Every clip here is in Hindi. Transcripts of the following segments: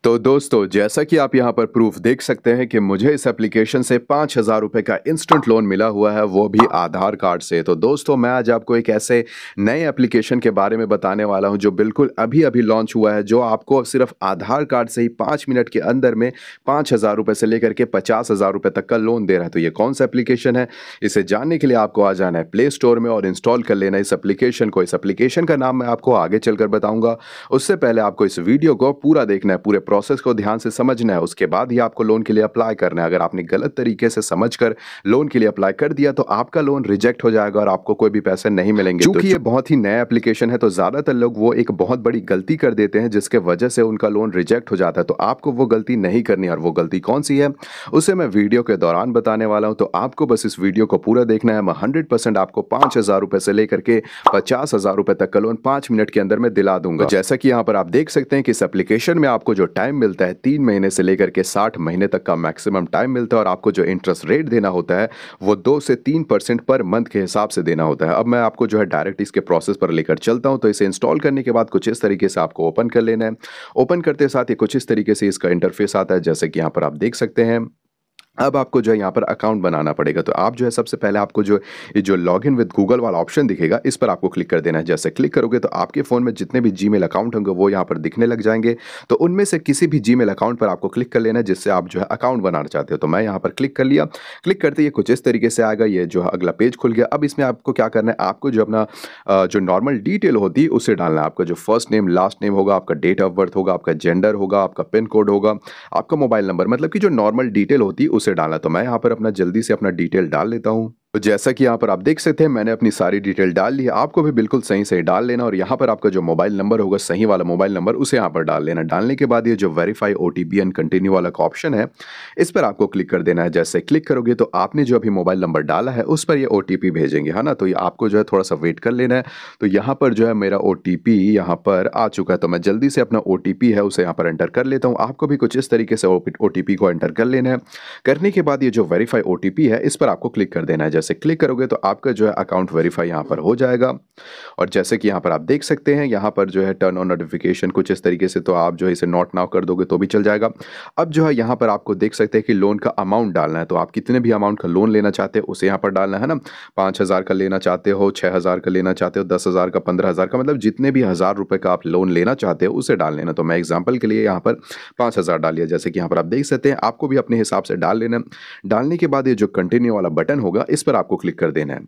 तो दोस्तों, जैसा कि आप यहाँ पर प्रूफ देख सकते हैं कि मुझे इस एप्लीकेशन से 5,000 रुपए का इंस्टेंट लोन मिला हुआ है, वो भी आधार कार्ड से। तो दोस्तों, मैं आज आपको एक ऐसे नए एप्लीकेशन के बारे में बताने वाला हूँ जो बिल्कुल अभी-अभी लॉन्च हुआ है, जो आपको सिर्फ आधार कार्ड से ही 5 मिनट के अंदर में 5,000 रुपए से लेकर के 50,000 रुपए तक का लोन दे रहा है। तो ये कौन-सा एप्लीकेशन है? इसे जानने के लिए आपको आ जाना है प्ले स्टोर में और इंस्टॉल कर लेना है इस एप्लीकेशन को। इस एप्लीकेशन का नाम मैं आपको आगे चलकर बताऊँगा। उससे पहले आपको इस वीडियो को पूरा देखना है, पूरे प्रोसेस को ध्यान से समझना है, उसके बाद ही आपको लोन के लिए अप्लाई करना है। अगर आपने गलत तरीके से समझकर लोन के लिए अप्लाई कर दिया तो आपका लोन रिजेक्ट हो जाएगा और आपको कोई भी पैसे नहीं मिलेंगे। क्योंकि ये बहुत ही नया एप्लीकेशन है तो ज्यादातर लोग वो एक बहुत बड़ी गलती कर देते हैं जिसके वजह से उनका लोन रिजेक्ट हो जाता है। तो आपको वो गलती नहीं करनी, और वो गलती कौन सी है उसे मैं वीडियो के दौरान बताने वाला हूं। तो आपको बस इस वीडियो को पूरा देखना है। मैं 100% आपको 5,000 रुपए से लेकर के 50,000 रुपए तक का लोन 5 मिनट के अंदर में दिला दूंगा। तो जैसा कि यहाँ पर आप देख सकते हैं कि इस एप्लीकेशन में आपको जो टाइम मिलता है 3 महीने से लेकर के 60 महीने तक का मैक्सिमम टाइम मिलता है, और आपको जो इंटरेस्ट रेट देना होता है वो 2 से 3% पर मंथ के हिसाब से देना होता है। अब मैं आपको जो है डायरेक्ट इसके प्रोसेस पर लेकर चलता हूं। तो इसे इंस्टॉल करने के बाद कुछ इस तरीके से आपको ओपन कर लेना है। ओपन करते साथ ही कुछ इस तरीके से इसका इंटरफेस आता है, जैसे कि यहाँ पर आप देख सकते हैं। अब आपको जो है यहाँ पर अकाउंट बनाना पड़ेगा। तो आप जो है सबसे पहले आपको जो ये जो लॉगिन विद गूगल वाला ऑप्शन दिखेगा, इस पर आपको क्लिक कर देना है। जैसे क्लिक करोगे तो आपके फ़ोन में जितने भी जीमेल अकाउंट होंगे वो यहाँ पर दिखने लग जाएंगे। तो उनमें से किसी भी जीमेल अकाउंट पर आपको क्लिक कर लेना है जिससे आप जो है अकाउंट बनाना चाहते हो। तो मैं यहाँ पर क्लिक कर लिया। क्लिक करते ही कुछ इस तरीके से आएगा, ये जो है अगला पेज खुल गया। अब इसमें आपको क्या करना है, आपको जो अपना जो नॉर्मल डिटेल होती है उसे डालना है। आपका जो फर्स्ट नेम लास्ट नेम होगा, आपका डेट ऑफ बर्थ होगा, आपका जेंडर होगा, आपका पिन कोड होगा, आपका मोबाइल नंबर, मतलब कि जो नॉर्मल डिटेल होती है उसे डालना। तो मैं यहाँ पर अपना जल्दी से अपना डिटेल डाल लेता हूँ। तो जैसा कि यहाँ पर आप देख सकते हैं मैंने अपनी सारी डिटेल डाल ली है। आपको भी बिल्कुल सही सही डाल लेना, और यहाँ पर आपका जो मोबाइल नंबर होगा, सही वाला मोबाइल नंबर, उसे यहाँ पर डाल लेना। डालने के बाद ये जो वेरीफाई ओटीपी एंड कंटिन्यू वाला का ऑप्शन है, इस पर आपको क्लिक कर देना है। जैसे क्लिक करोगे तो आपने जो अभी मोबाइल नंबर डाला है उस पर ये ओटीपी भेजेंगे, है ना। तो ये आपको जो है थोड़ा सा वेट कर लेना है। तो यहाँ पर जो है मेरा ओटीपी यहाँ पर आ चुका है, तो मैं जल्दी से अपना ओटीपी है उसे यहाँ पर एंटर कर लेता हूँ। आपको भी कुछ इस तरीके से ओटीपी को एंटर कर लेना है। करने के बाद ये जो वेरीफाई ओटीपी है इस पर आपको क्लिक कर देना है। जैसे क्लिक करोगे तो आपका जो है अकाउंट वेरीफाई यहाँ पर हो जाएगा। और जैसे कि यहाँ पर आप देख सकते हैं, यहाँ पर जो है टर्न ऑन नोटिफिकेशन कुछ इस तरीके से, तो आप जो है इसे नॉट नाउ कर दोगे तो भी चल जाएगा। अब जो है यहाँ पर आपको देख सकते हैं कि लोन का अमाउंट डालना है। तो आप कितने भी अमाउंट का लोन लेना चाहते हैं उसे यहाँ पर डालना है ना। 5,000 का लेना चाहते हो, 6,000 का लेना चाहते हो, 10,000 का, 15,000 का, मतलब जितने भी 1,000 रुपए का आप लोन लेना चाहते हो उसे डाल लेना। तो मैं एग्जाम्पल के लिए यहाँ पर 5,000 डाल लिया। जैसे कि यहाँ पर आप देख सकते हैं, आपको भी अपने हिसाब से डाल लेना। डालने के बाद ये जो कंटिन्यू वाला बटन होगा इस पर आपको क्लिक कर देना है।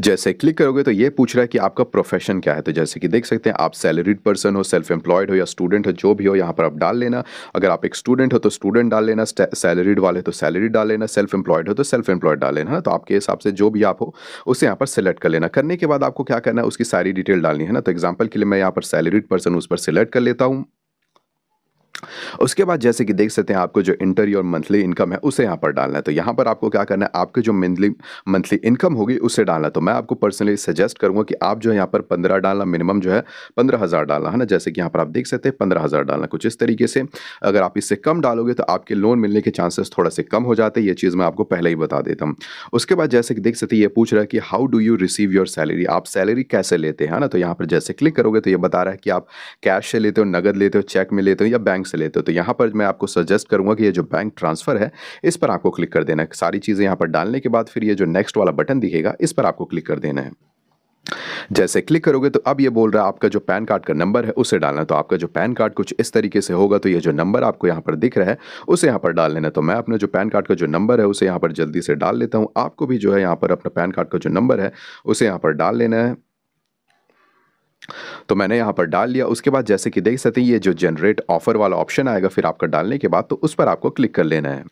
जैसे क्लिक करोगे तो ये पूछ रहा है कि आपका प्रोफेशन क्या है। तो जैसे कि देख सकते हैं, आप सैलरीड पर्सन हो, सेल्फ एम्प्लॉयड हो या स्टूडेंट हो, जो भी हो यहाँ पर आप डाल लेना। अगर आप एक स्टूडेंट हो तो स्टूडेंट डाल लेना, सैलरीड वाले तो सैलरीड डाल लेना, सेल्फ एम्प्लॉयड हो तो सेल्फ एम्प्लॉयड डाल लेना, है ना। तो आपके हिसाब से जो भी आप हो उसे यहाँ पर सेलेक्ट कर लेना। करने के बाद आपको क्या करना है, उसकी सारी डिटेल डालनी है ना। तो एग्जाम्पल के लिए मैं यहाँ पर सैलरीड पर्सन उस पर सिलेक्ट कर लेता हूँ। उसके बाद जैसे कि देख सकते हैं, आपको जो इंटर योर मंथली इनकम है उसे यहाँ पर डालना है। तो यहाँ पर आपको क्या करना है, आपके जो मंथली इनकम होगी उसे डालना है। तो मैं आपको पर्सनली सजेस्ट करूंगा कि आप जो है यहाँ पर 15 डालना, मिनिमम जो है 15,000 डालना, है ना। जैसे कि यहाँ पर आप देख सकते हैं 15,000 डालना, कुछ इस तरीके से। अगर आप इससे कम डालोगे तो आपके लोन मिलने के चांसेस थोड़ा से कम हो जाते हैं, ये चीज़ मैं आपको पहले ही बता देता हूँ। उसके बाद जैसे कि देख सकते हैं, ये पूछ रहा है कि how do you receive your salary, आप सैलरी कैसे लेते हैं, है ना। तो यहाँ पर जैसे क्लिक करोगे तो ये बता रहा है कि आप कैश से लेते हो, नगद लेते हो, चेक में लेते हो या बैंक से लेते हो। तो यहाँ पर मैं आपको सजेस्ट करूंगा कि ये जो बैंक ट्रांसफर है इस पर आपको क्लिक कर देना है। सारी चीजें यहाँ पर डालने के बाद फिर ये जो नेक्स्ट वाला बटन दिखेगा इस पर आपको क्लिक कर देना है। जैसे क्लिक करोगे तो अब ये बोल रहा है आपका जो पैन कार्ड का नंबर है उसे डालना है। तो आपका जो पैन कार्ड कुछ इस तरीके से होगा, तो ये जो नंबर आपको यहाँ पर दिख रहा है उसे यहाँ पर डाल लेना है। तो मैं अपने जो पैन कार्ड का जो नंबर है उसे यहाँ पर जल्दी से डाल लेता हूँ। आपको भी जो है यहाँ पर अपना पैन कार्ड का जो नंबर है उसे यहाँ पर डाल लेना है। तो मैंने यहाँ पर डाल लिया। उसके बाद जैसे कि देख सकते हैं, ये जो जनरेट ऑफर वाला ऑप्शन आएगा फिर आपका डालने के बाद, तो उस पर आपको क्लिक कर लेना है।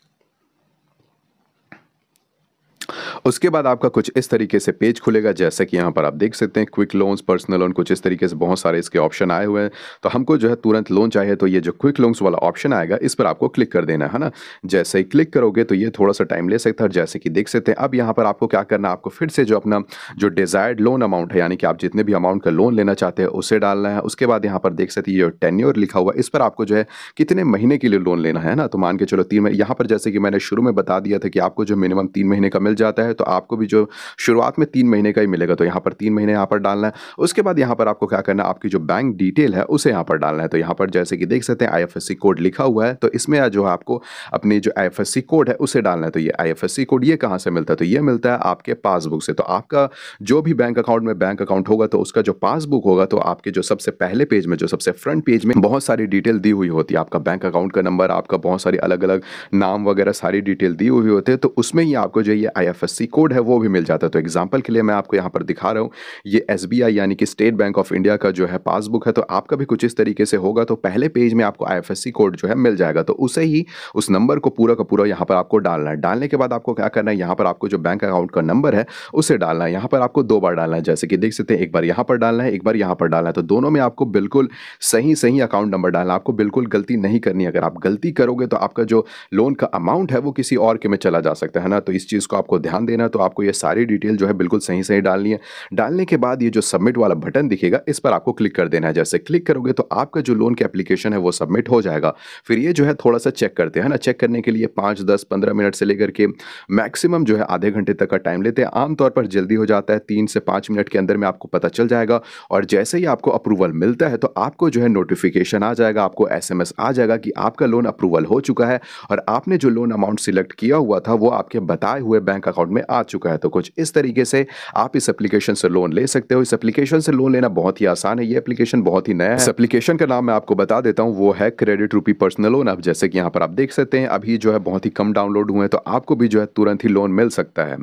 उसके बाद आपका कुछ इस तरीके से पेज खुलेगा, जैसे कि यहाँ पर आप देख सकते हैं क्विक लोन्स, पर्सनल लोन, कुछ इस तरीके से बहुत सारे इसके ऑप्शन आए हुए हैं। तो हमको जो है तुरंत लोन चाहिए, तो ये जो क्विक लोन्स वाला ऑप्शन आएगा इस पर आपको क्लिक कर देना है ना। जैसे ही क्लिक करोगे तो ये थोड़ा सा टाइम ले सकता है। जैसे कि देख सकते हैं, अब यहाँ पर आपको क्या करना है, आपको फिर से जो अपना जो डिजायर्ड लोन अमाउंट है, यानी कि आप जितने भी अमाउंट का लोन लेना चाहते हैं उसे डालना है। उसके बाद यहाँ पर देख सकते हैं, ये टेन्योर लिखा हुआ इस पर आपको जो है कितने महीने के लिए लोन लेना है ना। तो मान के चलो 3 महीने, यहाँ पर जैसे कि मैंने शुरू में बता दिया था कि आपको जो मिनिमम 3 महीने का मिल जाता है, है तो आपको भी जो शुरुआत में 3 महीने का ही मिलेगा, तो यहाँ पर 3 महीने यहाँ पर डालना है। उसके बाद यहाँ पर आपको क्या करना है, आपकी जो बैंक डिटेल है उसे यहाँ पर डालना है। तो यहाँ पर जैसे कि देख सकते हैं आईएफएससी कोड लिखा हुआ है, तो इसमें जो है आपको अपनी जो आईएफएससी कोड है उसे डालना है। तो ये आईएफएससी कोड ये कहाँ से मिलता है, तो ये मिलता है आपके पासबुक से। तो आपका जो भी बैंक अकाउंट में बैंक अकाउंट होगा तो उसका जो पासबुक होगा, तो आपके जो सबसे पहले पेज में, जो सबसे फ्रंट पेज में बहुत सारी डिटेल दी हुई होती है। आपका बैंक अकाउंट का नंबर, आपका बहुत सारी अलग अलग नाम वगैरह सारी डिटेल दी हुई होती है। तो उसमें ही आपको जो ये आईएफएससी कोड है वो भी मिल जाता है। तो एग्जांपल के लिए मैं आपको यहाँ पर दिखा रहा हूँ, ये एसबीआई यानी कि स्टेट बैंक ऑफ इंडिया का जो है पासबुक है। तो आपका भी कुछ इस तरीके से होगा। तो पहले पेज में आपको आईएफएससी कोड जो है मिल जाएगा, तो उसे ही उस नंबर को पूरा का पूरा यहाँ पर आपको डालना है। डालने के बाद आपको क्या करना है, यहाँ पर आपको जो बैंक अकाउंट का नंबर है उसे डालना है। यहाँ पर आपको 2 बार डालना है, जैसे कि देख सकते हैं, एक बार यहाँ पर डालना है, एक बार यहाँ पर डालना है। तो दोनों में आपको बिल्कुल सही सही अकाउंट नंबर डालना है। आपको बिल्कुल गलती नहीं करनी है। अगर आप गलती करोगे तो आपका जो लोन का अमाउंट है वो किसी और के में चला जा सकता है ना। तो इस चीज़ को आपको ध्यान देना। तो आपको ये सारी डिटेल जो है बिल्कुल सही सही डालनी है। डालने के बाद ये जो सबमिट वाला बटन दिखेगा, इस पर आपको क्लिक कर देना है। जैसे क्लिक करोगे तो आपका जो लोन की एप्लीकेशन है वो सबमिट हो जाएगा। फिर ये जो है थोड़ा सा चेक करते हैं ना। चेक करने के लिए 5, 10, 15 मिनट से लेकर के मैक्सिमम जो है आधे घंटे तक का टाइम लेते हैं। आमतौर पर जल्दी हो जाता है, 3 से 5 मिनट के अंदर में आपको पता चल जाएगा। और जैसे ही आपको अप्रूवल मिलता है तो आपको जो है नोटिफिकेशन आ जाएगा, आपको एसएमएस आ जाएगा कि आपका लोन अप्रूवल हो चुका है और आपने जो लोन अमाउंट सिलेक्ट किया हुआ था वो आपके बताए हुए बैंक अकाउंट में आ चुका है। तो कुछ इस तरीके से आप इस एप्लीकेशन से लोन ले सकते हो। इस एप्लीकेशन से लोन लेना बहुत ही आसान है। ये एप्लीकेशन बहुत ही नया है। इस एप्लीकेशन का नाम मैं आपको बता देता हूँ, वो है क्रेडिट रूपी पर्सनल लोन। अब जैसे कि यहाँ पर आप देख सकते हैं, अभी जो है बहुत ही कम डाउनलोड हुए हैं, तो आपको भी जो है तुरंत ही लोन मिल सकता है।